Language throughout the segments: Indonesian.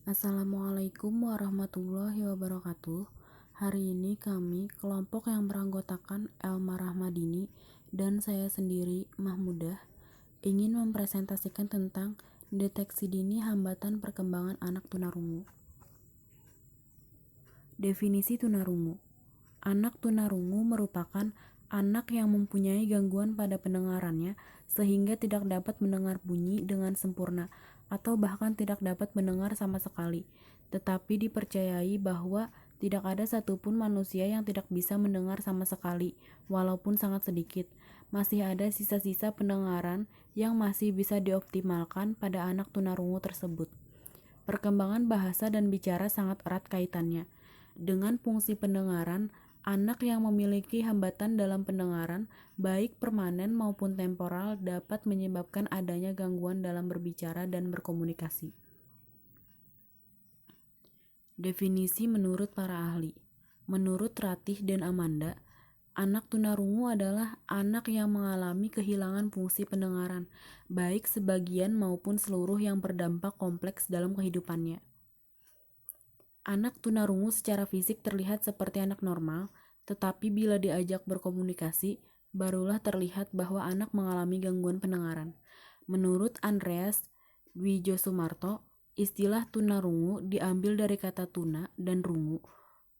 Assalamualaikum warahmatullahi wabarakatuh. Hari ini kami, kelompok yang beranggotakan Elma Rahmadini dan saya sendiri, Mahmudah, ingin mempresentasikan tentang deteksi dini hambatan perkembangan anak tunarungu. Definisi tunarungu. Anak tunarungu merupakan anak yang mempunyai gangguan pada pendengarannya sehingga tidak dapat mendengar bunyi dengan sempurna atau bahkan tidak dapat mendengar sama sekali. Tetapi dipercayai bahwa tidak ada satupun manusia yang tidak bisa mendengar sama sekali, walaupun sangat sedikit. Masih ada sisa-sisa pendengaran yang masih bisa dioptimalkan pada anak tunarungu tersebut. Perkembangan bahasa dan bicara sangat erat kaitannya dengan fungsi pendengaran. Anak yang memiliki hambatan dalam pendengaran, baik permanen maupun temporal, dapat menyebabkan adanya gangguan dalam berbicara dan berkomunikasi. Definisi menurut para ahli. Menurut Ratih dan Amanda, anak tunarungu adalah anak yang mengalami kehilangan fungsi pendengaran, baik sebagian maupun seluruh yang berdampak kompleks dalam kehidupannya. Anak tunarungu secara fisik terlihat seperti anak normal, tetapi bila diajak berkomunikasi, barulah terlihat bahwa anak mengalami gangguan pendengaran. Menurut Andreas Dwijosumarto, istilah tunarungu diambil dari kata tuna dan rungu.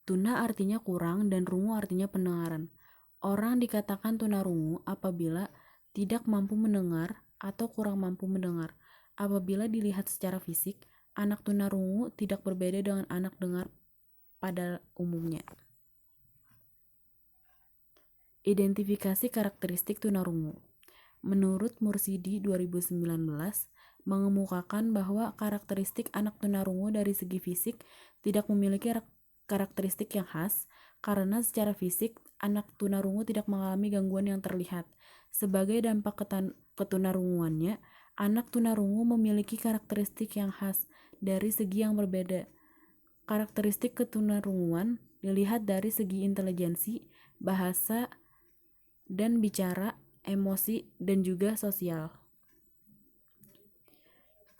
Tuna artinya kurang dan rungu artinya pendengaran. Orang dikatakan tunarungu apabila tidak mampu mendengar atau kurang mampu mendengar. Apabila dilihat secara fisik, anak tunarungu tidak berbeda dengan anak dengar pada umumnya. Identifikasi karakteristik tunarungu. Menurut Mursidi 2019, mengemukakan bahwa karakteristik anak tunarungu dari segi fisik tidak memiliki karakteristik yang khas, karena secara fisik anak tunarungu tidak mengalami gangguan yang terlihat. Sebagai dampak ketunarunguannya, anak tunarungu memiliki karakteristik yang khas dari segi yang berbeda. Karakteristik ketunarunguan dilihat dari segi intelijensi, bahasa dan bicara, emosi, dan juga sosial.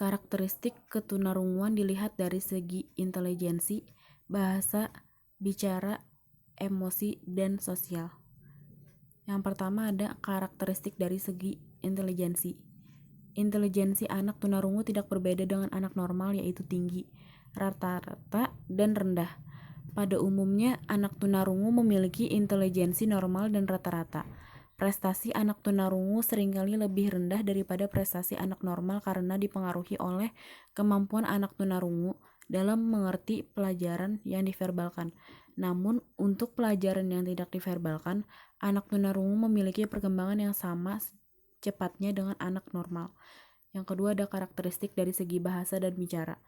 Karakteristik ketunarunguan dilihat dari segi intelijensi, bahasa, bicara, emosi, dan sosial. Yang pertama ada karakteristik dari segi intelijensi. Intelijensi anak tunarungu tidak berbeda dengan anak normal, yaitu tinggi, rata-rata, dan rendah. Pada umumnya, anak tunarungu memiliki intelijensi normal dan rata-rata. Prestasi anak tunarungu seringkali lebih rendah daripada prestasi anak normal karena dipengaruhi oleh kemampuan anak tunarungu dalam mengerti pelajaran yang diverbalkan. Namun, untuk pelajaran yang tidak diverbalkan, anak tunarungu memiliki perkembangan yang sama cepatnya dengan anak normal. Yang kedua ada karakteristik dari segi bahasa dan bicara.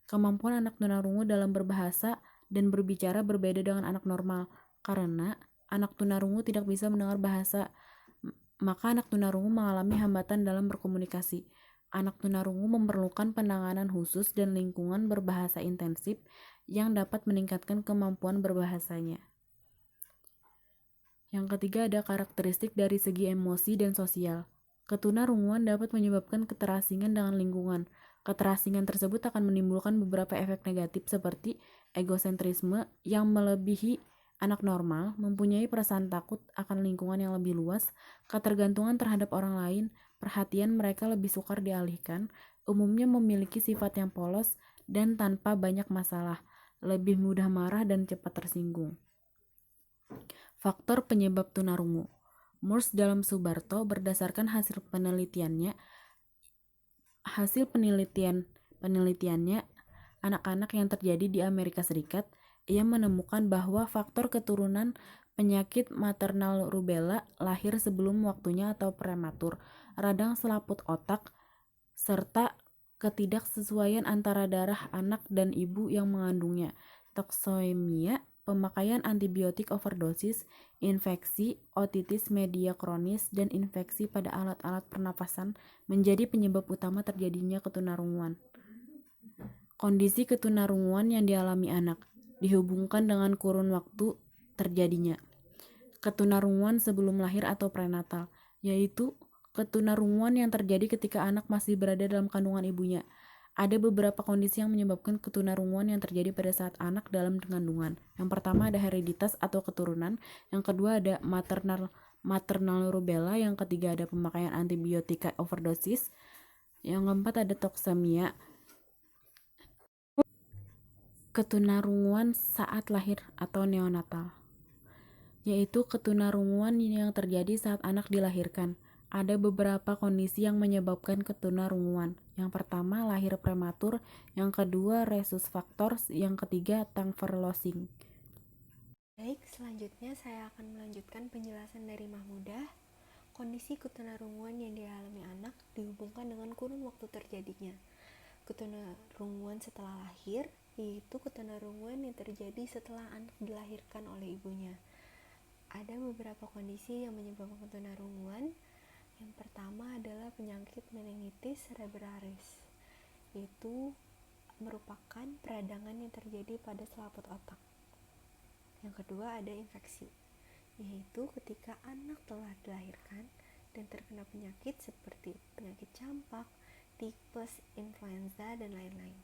Kemampuan anak tunarungu dalam berbahasa dan berbicara berbeda dengan anak normal, karena anak tunarungu tidak bisa mendengar bahasa, maka anak tunarungu mengalami hambatan dalam berkomunikasi. Anak tunarungu memerlukan penanganan khusus dan lingkungan berbahasa intensif yang dapat meningkatkan kemampuan berbahasanya. Yang ketiga ada karakteristik dari segi emosi dan sosial. Ketunarunguan dapat menyebabkan keterasingan dengan lingkungan. Keterasingan tersebut akan menimbulkan beberapa efek negatif seperti egosentrisme yang melebihi anak normal, mempunyai perasaan takut akan lingkungan yang lebih luas, ketergantungan terhadap orang lain, perhatian mereka lebih sukar dialihkan, umumnya memiliki sifat yang polos dan tanpa banyak masalah, lebih mudah marah dan cepat tersinggung. Faktor penyebab tunarungu. Morse dalam Subarto berdasarkan hasil penelitiannya anak-anak yang terjadi di Amerika Serikat, ia menemukan bahwa faktor keturunan penyakit maternal rubella, lahir sebelum waktunya atau prematur, radang selaput otak, serta ketidaksesuaian antara darah anak dan ibu yang mengandungnya, toksemia, pemakaian antibiotik overdosis, infeksi, otitis media kronis, dan infeksi pada alat-alat pernapasan menjadi penyebab utama terjadinya ketunarunguan. Kondisi ketunarunguan yang dialami anak dihubungkan dengan kurun waktu terjadinya ketunarunguan sebelum lahir atau prenatal, yaitu ketunarunguan yang terjadi ketika anak masih berada dalam kandungan ibunya. Ada beberapa kondisi yang menyebabkan ketunarunguan yang terjadi pada saat anak dalam kandungan. Yang pertama ada hereditas atau keturunan, yang kedua ada maternal rubella, yang ketiga ada pemakaian antibiotika overdosis, yang keempat ada toksemia. Ketunarunguan saat lahir atau neonatal, yaitu ketunarunguan yang terjadi saat anak dilahirkan. Ada beberapa kondisi yang menyebabkan ketunarunguan. Yang pertama lahir prematur, yang kedua rhesus factor, yang ketiga transfer losing. Baik, selanjutnya saya akan melanjutkan penjelasan dari Mahmudah. Kondisi ketunarunguan yang dialami anak dihubungkan dengan kurun waktu terjadinya. Ketunarunguan setelah lahir, yaitu ketunarunguan yang terjadi setelah anak dilahirkan oleh ibunya. Ada beberapa kondisi yang menyebabkan ketunarunguan. Yang pertama adalah penyakit meningitis cerebralis, yaitu merupakan peradangan yang terjadi pada selaput otak. Yang kedua ada infeksi, yaitu ketika anak telah dilahirkan dan terkena penyakit seperti penyakit campak, tipes, influenza, dan lain-lain.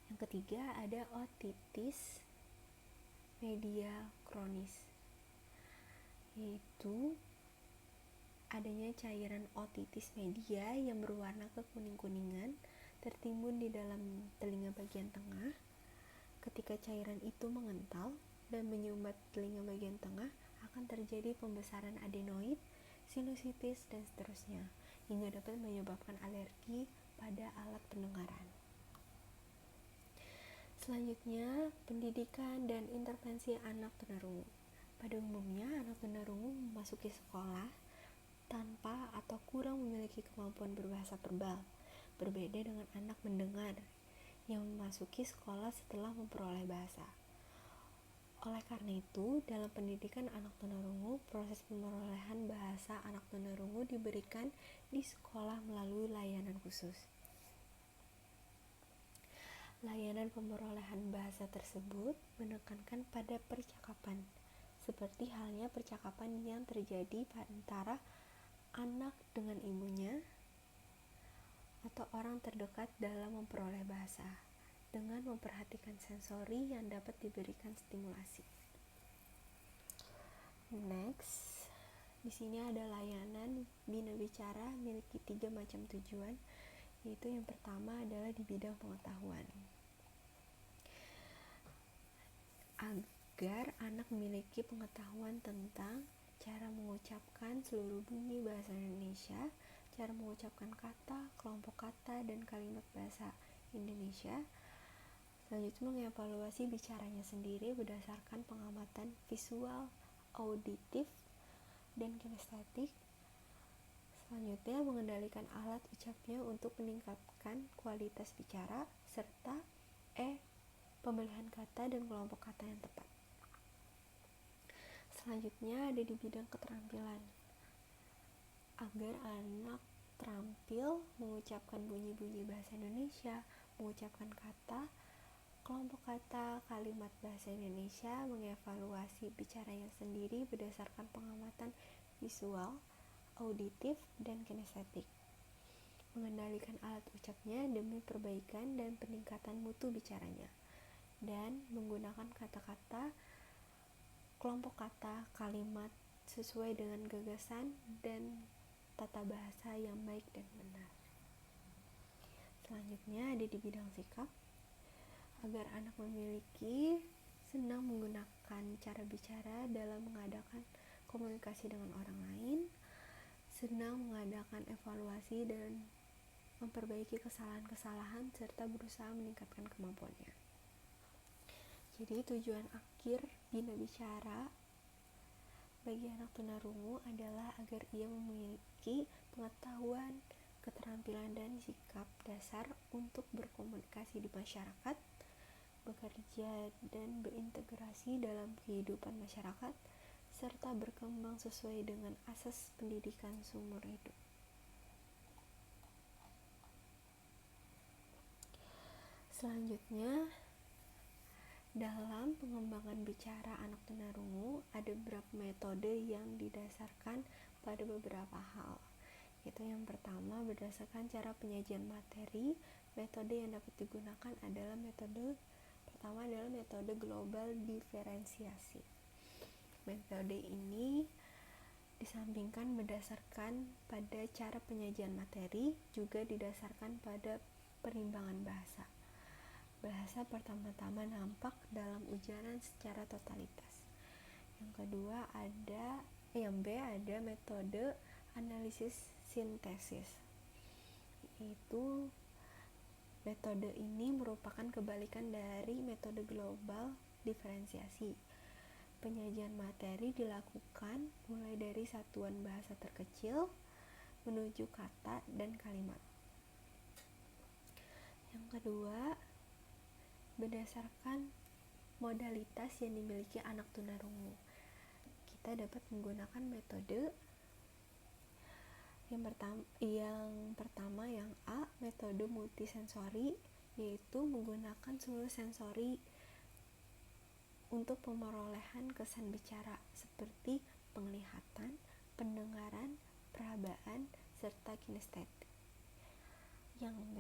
Yang ketiga ada otitis media kronis, yaitu adanya cairan otitis media yang berwarna kekuning-kuningan tertimbun di dalam telinga bagian tengah. Ketika cairan itu mengental dan menyumbat telinga bagian tengah, akan terjadi pembesaran adenoid, sinusitis, dan seterusnya, hingga dapat menyebabkan alergi pada alat pendengaran. Selanjutnya, pendidikan dan intervensi anak tunarungu. Pada umumnya, anak tunarungu memasuki sekolah tanpa atau kurang memiliki kemampuan berbahasa verbal, berbeda dengan anak mendengar yang memasuki sekolah setelah memperoleh bahasa. Oleh karena itu, dalam pendidikan anak tunarungu, proses pemerolehan bahasa anak tunarungu diberikan di sekolah melalui layanan khusus. Layanan pemerolehan bahasa tersebut menekankan pada percakapan, seperti halnya percakapan yang terjadi antara anak dengan ibunya atau orang terdekat dalam memperoleh bahasa, dengan memperhatikan sensori yang dapat diberikan stimulasi. Next, di sini ada layanan Bina Bicara memiliki 3 macam tujuan, yaitu yang pertama adalah di bidang pengetahuan, agar anak memiliki pengetahuan tentang cara mengucapkan seluruh bunyi bahasa Indonesia, cara mengucapkan kata, kelompok kata, dan kalimat bahasa Indonesia. Selanjutnya mengevaluasi bicaranya sendiri berdasarkan pengamatan visual, auditif, dan kinestetik. Selanjutnya mengendalikan alat ucapnya untuk meningkatkan kualitas bicara, serta pemilihan kata dan kelompok kata yang tepat. Selanjutnya ada di bidang keterampilan, agar anak terampil mengucapkan bunyi-bunyi bahasa Indonesia, mengucapkan kata, kelompok kata, kalimat bahasa Indonesia, mengevaluasi bicaranya sendiri berdasarkan pengamatan visual, auditif, dan kinestetik, mengendalikan alat ucapnya demi perbaikan dan peningkatan mutu bicaranya, dan menggunakan kata-kata, kelompok kata, kalimat sesuai dengan gagasan dan tata bahasa yang baik dan benar. Selanjutnya ada di bidang sikap, agar anak memiliki senang menggunakan cara bicara dalam mengadakan komunikasi dengan orang lain, senang mengadakan evaluasi dan memperbaiki kesalahan-kesalahan, serta berusaha meningkatkan kemampuannya. Jadi tujuan akhir Bina Bicara bagi anak tunarungu adalah agar ia memiliki pengetahuan, keterampilan, dan sikap dasar untuk berkomunikasi di masyarakat, bekerja dan berintegrasi dalam kehidupan masyarakat, serta berkembang sesuai dengan asas pendidikan seumur hidup. Selanjutnya, dalam pengembangan bicara anak tunarungu, ada beberapa metode yang didasarkan pada beberapa hal, Itu yang pertama, berdasarkan cara penyajian materi, metode yang dapat digunakan adalah metode global diferensiasi. Metode ini disampingkan berdasarkan pada cara penyajian materi, juga didasarkan pada perimbangan bahasa. Bahasa pertama-tama nampak dalam ujaran secara totalitas. Yang kedua yang B ada metode analisis sintesis. Itu metode ini merupakan kebalikan dari metode global diferensiasi. Penyajian materi dilakukan mulai dari satuan bahasa terkecil menuju kata dan kalimat. Yang kedua, berdasarkan modalitas yang dimiliki anak tunarungu, kita dapat menggunakan metode yang pertama yang A, metode multisensori, yaitu menggunakan seluruh sensori untuk pemerolehan kesan bicara seperti penglihatan, pendengaran, perabaan, serta kinestetik. Yang B,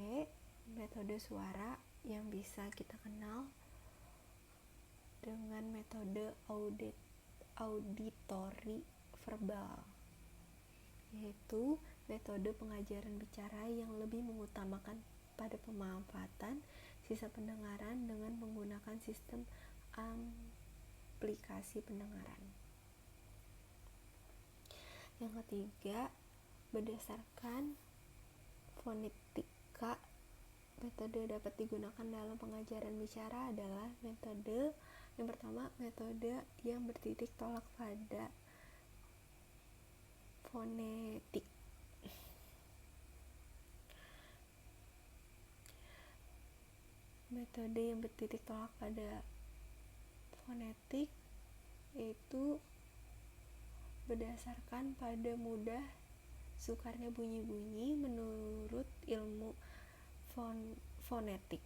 metode suara yang bisa kita kenal dengan metode auditori verbal, yaitu metode pengajaran bicara yang lebih mengutamakan pada pemanfaatan sisa pendengaran dengan menggunakan sistem aplikasi pendengaran. Yang ketiga, berdasarkan fonetika, metode dapat digunakan dalam pengajaran bicara adalah metode yang pertama, metode yang bertitik tolak pada fonetik. Metode yang bertitik tolak pada fonetik yaitu berdasarkan pada mudah sukarnya bunyi-bunyi menurut ilmu fonetik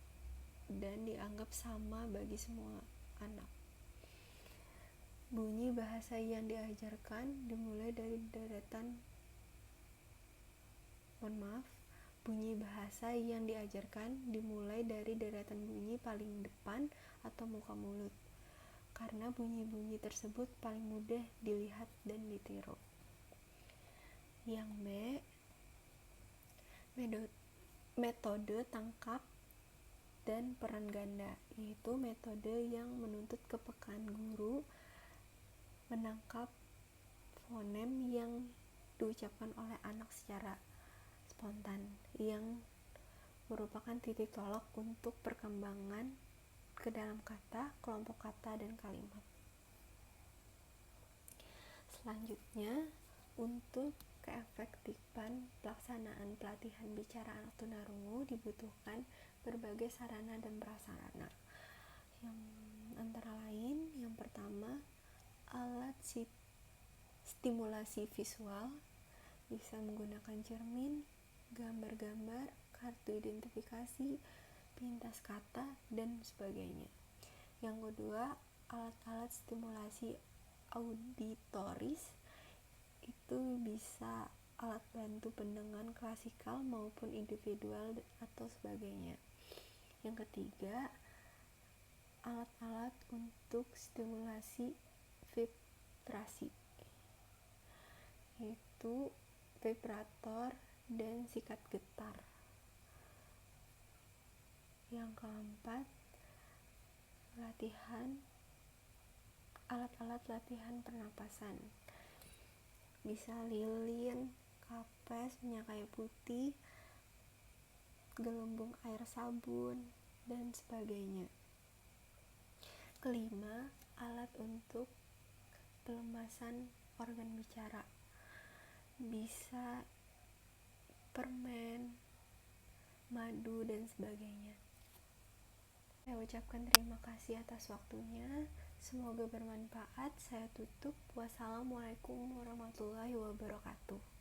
dan dianggap sama bagi semua anak. Bunyi bahasa yang diajarkan dimulai dari deretan bunyi paling depan atau muka mulut, karena bunyi-bunyi tersebut paling mudah dilihat dan ditiru. Yang B, metode tangkap dan peran ganda, yaitu metode yang menuntut kepekaan guru menangkap fonem yang diucapkan oleh anak secara spontan, yang merupakan titik tolak untuk perkembangan ke dalam kata, kelompok kata, dan kalimat. Selanjutnya, untuk keefektifan pelaksanaan pelatihan bicara anak tunarungu dibutuhkan berbagai sarana dan prasarana, yang antara lain yang pertama, alat stimulasi visual, bisa menggunakan cermin, gambar-gambar, kartu identifikasi, pintas kata, dan sebagainya. Yang kedua, alat-alat stimulasi auditoris, itu bisa alat bantu pendengar klasikal maupun individual atau sebagainya. Yang ketiga, alat-alat untuk stimulasi vibrasi, yaitu vibrator dan sikat getar. Yang keempat, alat-alat latihan pernapasan, bisa lilin, kapes, minyak kayu putih, gelembung air sabun, dan sebagainya. Kelima, alat untuk pelemasan organ bicara, bisa permen, madu, dan sebagainya. Saya ucapkan terima kasih atas waktunya, semoga bermanfaat. Saya tutup. Wassalamualaikum warahmatullahi wabarakatuh.